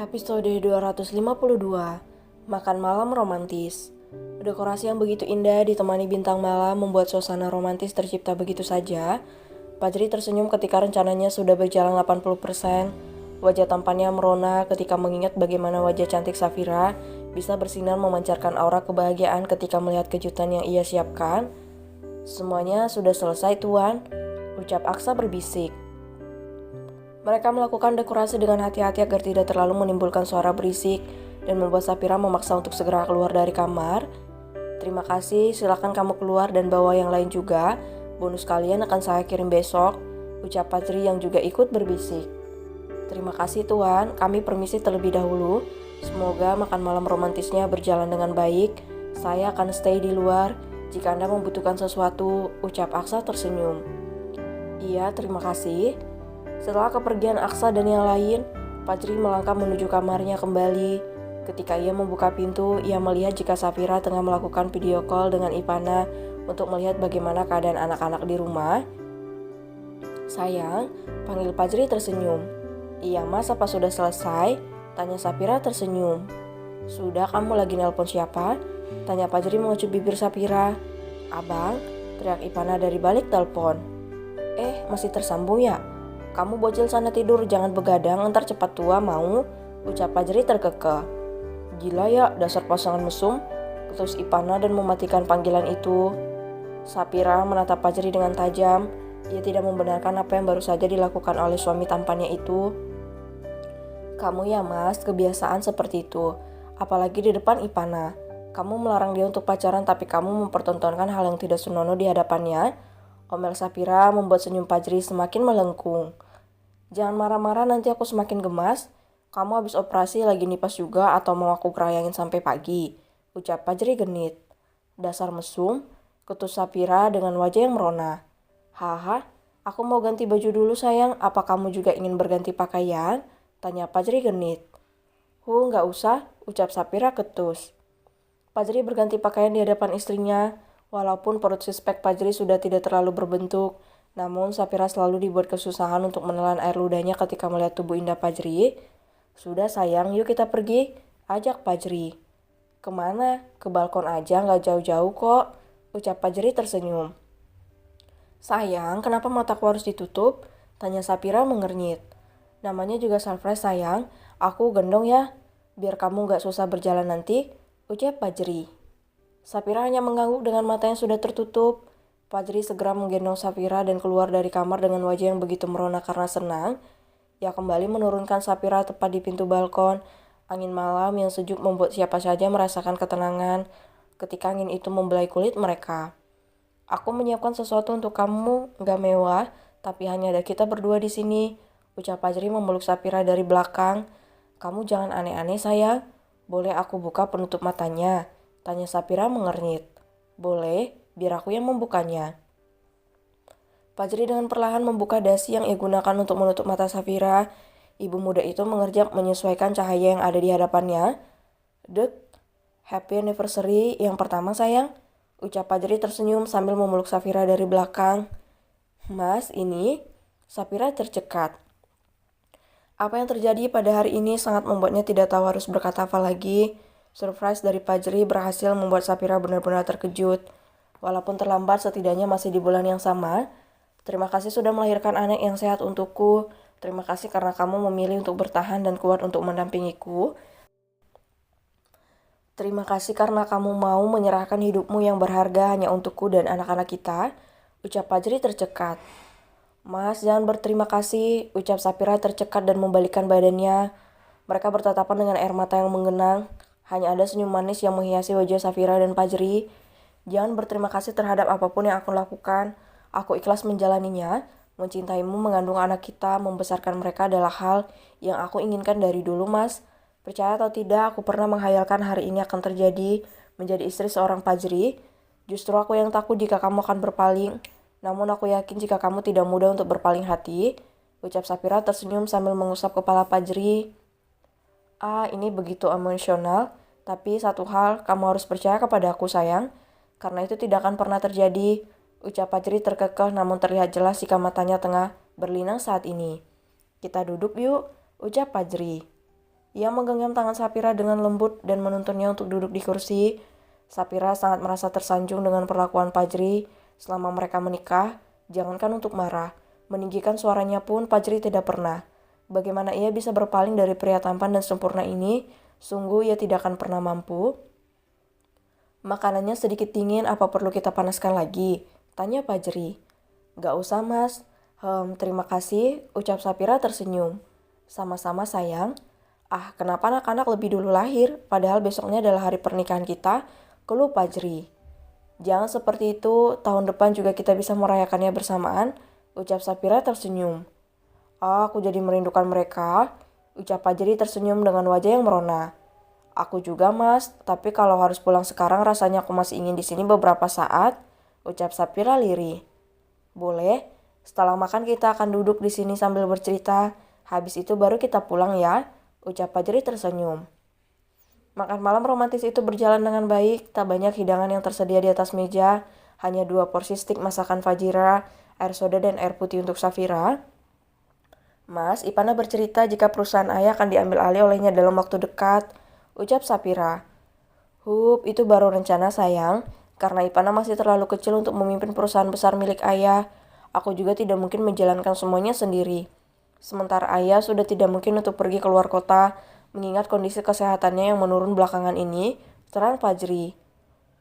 Episode 252, Makan Malam Romantis. Dekorasi yang begitu indah ditemani bintang malam membuat suasana romantis tercipta begitu saja. Fajri tersenyum ketika rencananya sudah berjalan 80%. Wajah tampannya merona ketika mengingat bagaimana wajah cantik Safira bisa bersinar memancarkan aura kebahagiaan ketika melihat kejutan yang ia siapkan. Semuanya sudah selesai, Tuan, ucap Aksa berbisik. Mereka melakukan dekorasi dengan hati-hati agar tidak terlalu menimbulkan suara berisik dan membuat Safira memaksa untuk segera keluar dari kamar. Terima kasih, silakan kamu keluar dan bawa yang lain juga. Bonus kalian akan saya kirim besok, ucap Fajri yang juga ikut berbisik. Terima kasih Tuan, kami permisi terlebih dahulu. Semoga makan malam romantisnya berjalan dengan baik. Saya akan stay di luar jika Anda membutuhkan sesuatu, ucap Aksa tersenyum. Iya, terima kasih. Setelah kepergian Aksa dan yang lain, Fajri melangkah menuju kamarnya kembali. Ketika ia membuka pintu, ia melihat jika Safira tengah melakukan video call dengan Ivana untuk melihat bagaimana keadaan anak-anak di rumah. Sayang, panggil Fajri tersenyum. Iya mas, apa sudah selesai? Tanya Safira tersenyum. Sudah, kamu lagi nelpon siapa? Tanya Fajri mengecup bibir Safira. Abang, teriak Ivana dari balik telepon. Masih tersambung ya? Kamu bocil sana tidur, jangan begadang, ntar cepat tua mau, ucap Fajri terkekeh. Gila ya, dasar pasangan mesum, ketus Ivana dan mematikan panggilan itu. Safira menatap Fajri dengan tajam. Ia tidak membenarkan apa yang baru saja dilakukan oleh suami tampannya itu. Kamu ya mas, kebiasaan seperti itu, apalagi di depan Ivana. Kamu melarang dia untuk pacaran tapi kamu mempertontonkan hal yang tidak senonoh di hadapannya. Omel Safira membuat senyum Fajri semakin melengkung. Jangan marah-marah, nanti aku semakin gemas. Kamu habis operasi lagi nipas juga atau mau aku kerayangin sampai pagi? Ucap Fajri genit. Dasar mesum, ketus Safira dengan wajah yang merona. Haha, aku mau ganti baju dulu sayang, apa kamu juga ingin berganti pakaian? Tanya Fajri genit. Nggak usah, ucap Safira ketus. Fajri berganti pakaian di hadapan istrinya. Walaupun perut suspek Fajri sudah tidak terlalu berbentuk, namun Safira selalu dibuat kesusahan untuk menelan air ludahnya ketika melihat tubuh indah Fajri. Sudah sayang, yuk kita pergi, ajak Fajri. Kemana? Ke balkon aja, nggak jauh-jauh kok, ucap Fajri tersenyum. Sayang, kenapa mataku harus ditutup? Tanya Safira mengernyit. Namanya juga surprise sayang, aku gendong ya, biar kamu nggak susah berjalan nanti, ucap Fajri. Safira hanya mengangguk dengan mata yang sudah tertutup. Fajri segera menggendong Safira dan keluar dari kamar dengan wajah yang begitu merona karena senang. Ia kembali menurunkan Safira tepat di pintu balkon. Angin malam yang sejuk membuat siapa saja merasakan ketenangan ketika angin itu membelai kulit mereka. Aku menyiapkan sesuatu untuk kamu, gak mewah, tapi hanya ada kita berdua di sini, ucap Fajri memeluk Safira dari belakang. Kamu jangan aneh-aneh sayang, boleh aku buka penutup matanya? Tanya Safira mengernyit. Boleh, biar aku yang membukanya. Fajri dengan perlahan membuka dasi yang ia gunakan untuk menutup mata Safira. Ibu muda itu mengerjap menyesuaikan cahaya yang ada di hadapannya. Dek, happy anniversary yang pertama sayang, ucap Fajri tersenyum sambil memeluk Safira dari belakang. Mas, ini? Safira tercekat. Apa yang terjadi pada hari ini sangat membuatnya tidak tahu harus berkata apa lagi. Surprise dari Fajri berhasil membuat Safira benar-benar terkejut. Walaupun terlambat, setidaknya masih di bulan yang sama. Terima kasih sudah melahirkan anak yang sehat untukku. Terima kasih karena kamu memilih untuk bertahan dan kuat untuk mendampingiku. Terima kasih karena kamu mau menyerahkan hidupmu yang berharga hanya untukku dan anak-anak kita, ucap Fajri tercekat. Mas, jangan berterima kasih, ucap Safira tercekat dan membalikkan badannya. Mereka bertatapan dengan air mata yang menggenang. Hanya ada senyum manis yang menghiasi wajah Safira dan Fajri. Jangan berterima kasih terhadap apapun yang aku lakukan. Aku ikhlas menjalaninya. Mencintaimu, mengandung anak kita, membesarkan mereka adalah hal yang aku inginkan dari dulu, Mas. Percaya atau tidak, aku pernah menghayalkan hari ini akan terjadi, menjadi istri seorang Fajri. Justru aku yang takut jika kamu akan berpaling. Namun aku yakin jika kamu tidak mudah untuk berpaling hati, ucap Safira tersenyum sambil mengusap kepala Fajri. Ini begitu emosional, tapi satu hal, kamu harus percaya kepada aku sayang, karena itu tidak akan pernah terjadi, ucap Fajri terkekeh namun terlihat jelas jika matanya tengah berlinang saat ini. Kita duduk yuk, ucap Fajri. Ia menggenggam tangan Safira dengan lembut dan menuntunnya untuk duduk di kursi. Safira sangat merasa tersanjung dengan perlakuan Fajri selama mereka menikah. Jangankan untuk marah, meninggikan suaranya pun Fajri tidak pernah. Bagaimana ia bisa berpaling dari pria tampan dan sempurna ini? Sungguh ia tidak akan pernah mampu. Makanannya sedikit dingin, apa perlu kita panaskan lagi? Tanya Fajri. Gak usah mas. Terima kasih, ucap Safira tersenyum. Sama-sama sayang. Ah, kenapa anak-anak lebih dulu lahir, padahal besoknya adalah hari pernikahan kita? Keluh Fajri. Jangan seperti itu, tahun depan juga kita bisa merayakannya bersamaan, ucap Safira tersenyum. Ah, aku jadi merindukan mereka, ucap Fajri tersenyum dengan wajah yang merona. Aku juga mas, tapi kalau harus pulang sekarang rasanya aku masih ingin di sini beberapa saat, ucap Safira lirih. Boleh, setelah makan kita akan duduk di sini sambil bercerita, habis itu baru kita pulang ya, ucap Fajri tersenyum. Makan malam romantis itu berjalan dengan baik, tak banyak hidangan yang tersedia di atas meja, hanya 2 porsi stik masakan Fajira, air soda dan air putih untuk Safira. Mas, Ipana bercerita jika perusahaan ayah akan diambil alih olehnya dalam waktu dekat, ucap Safira. Itu baru rencana sayang, karena Ipana masih terlalu kecil untuk memimpin perusahaan besar milik ayah. Aku juga tidak mungkin menjalankan semuanya sendiri. Sementara ayah sudah tidak mungkin untuk pergi keluar kota, mengingat kondisi kesehatannya yang menurun belakangan ini, terang Fajri.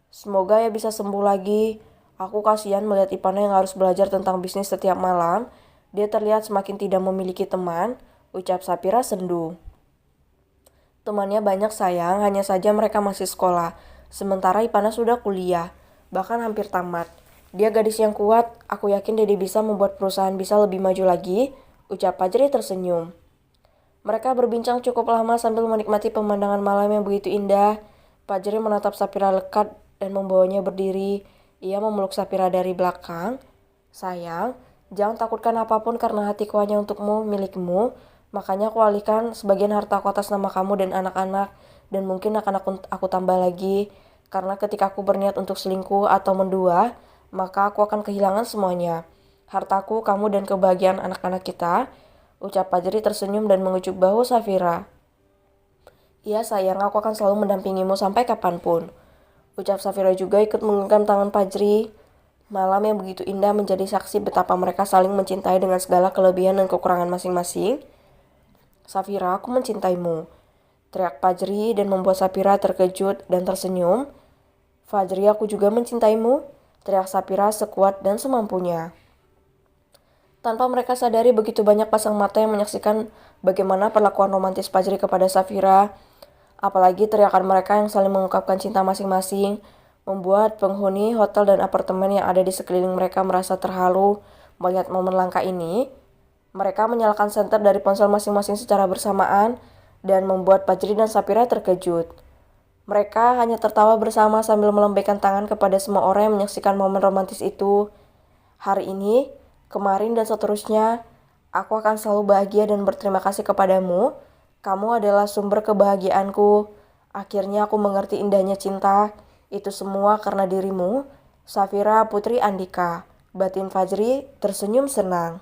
Semoga ya bisa sembuh lagi. Aku kasihan melihat Ipana yang harus belajar tentang bisnis setiap malam. Dia terlihat semakin tidak memiliki teman, ucap Safira sendu. Temannya banyak sayang, hanya saja mereka masih sekolah. Sementara Ipana sudah kuliah, bahkan hampir tamat. Dia gadis yang kuat, aku yakin Dede bisa membuat perusahaan bisa lebih maju lagi, ucap Fajri tersenyum. Mereka berbincang cukup lama sambil menikmati pemandangan malam yang begitu indah. Fajri menatap Safira lekat dan membawanya berdiri. Ia memeluk Safira dari belakang. Sayang, jangan takutkan apapun karena hatiku hanya untukmu, milikmu. Makanya aku alihkan sebagian hartaku atas nama kamu dan anak-anak. Dan mungkin akan aku tambah lagi. Karena ketika aku berniat untuk selingkuh atau mendua, maka aku akan kehilangan semuanya. Hartaku, kamu, dan kebahagiaan anak-anak kita, ucap Fajri tersenyum dan mengucuk bahu Safira. Iya sayang, aku akan selalu mendampingimu sampai kapanpun, ucap Safira juga ikut menggenggam tangan Fajri. Malam yang begitu indah menjadi saksi betapa mereka saling mencintai dengan segala kelebihan dan kekurangan masing-masing. Safira, aku mencintaimu, teriak Fajri dan membuat Safira terkejut dan tersenyum. Fajri, aku juga mencintaimu, teriak Safira sekuat dan semampunya. Tanpa mereka sadari begitu banyak pasang mata yang menyaksikan bagaimana perlakuan romantis Fajri kepada Safira. Apalagi teriakan mereka yang saling mengungkapkan cinta masing-masing, membuat penghuni hotel dan apartemen yang ada di sekeliling mereka merasa terharu melihat momen langka ini. Mereka menyalakan senter dari ponsel masing-masing secara bersamaan dan membuat Fajri dan Safira terkejut. Mereka hanya tertawa bersama sambil melambaikan tangan kepada semua orang yang menyaksikan momen romantis itu. Hari ini, kemarin dan seterusnya, aku akan selalu bahagia dan berterima kasih kepadamu. Kamu adalah sumber kebahagiaanku. Akhirnya aku mengerti indahnya cinta. Itu semua karena dirimu, Safira Putri Andika. Batin Fajri tersenyum senang.